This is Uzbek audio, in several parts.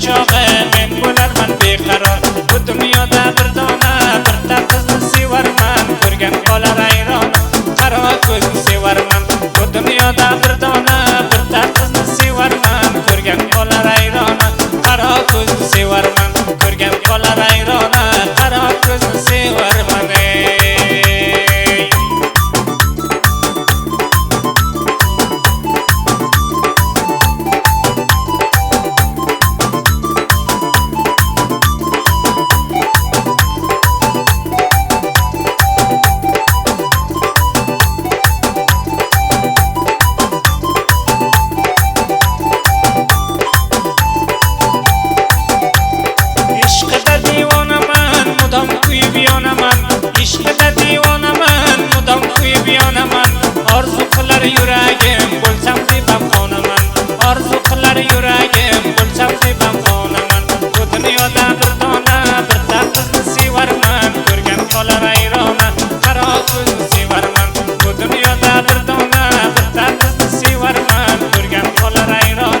chog'i men bo'larman beqaror. Bu dunyoda bir dona birta qizni sevarman, ko'rgan qolar hayron. Qaro ko'zni sevarman. Bu dunyoda bir dona birta qizni sevarman, ko'rgan qolar hayron. Qaro ko'zni sevarman, ko'rgan qolar hayron. Qaro ko'zni sevarman. Ishqida divonaman, mudom kuyib yonaman. Ishqida divonaman, mudom kuyib yonaman. Orzu qilar yuragim, bo'lsam deb qonaman. Orzu qilar yuragim, bo'lsam deb qonaman. Bu dunyoda bir dona birta qizni sevarman, ko'rgan qolar hayron. Qaro ko'zni sevarman. Bu dunyoda bir dona birta qizni sevarman, ko'rgan qolar hayron.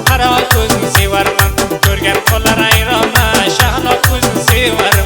Qaro ko'zni sevarman, ko'rgan qolar hayron. Shahlo ko'zni sevarman.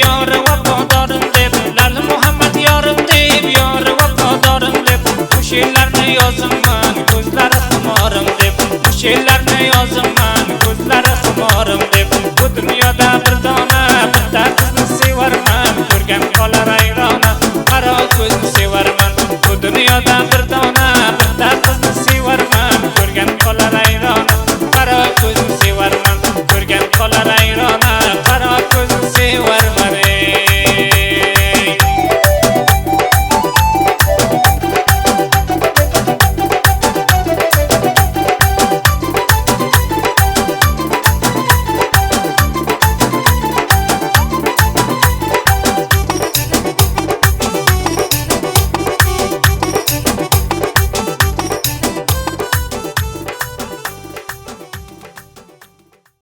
Yori vafodorim deb, Lal Muhammad yorim deb, yori vafodorim deb, she'rlarni yozaman, ko'zlari xumorim deb, she'rlarni yozaman, ko'zlari xumorim deb. Bu dunyoda bir dona birta qizni sevarman, ko'rgan qolar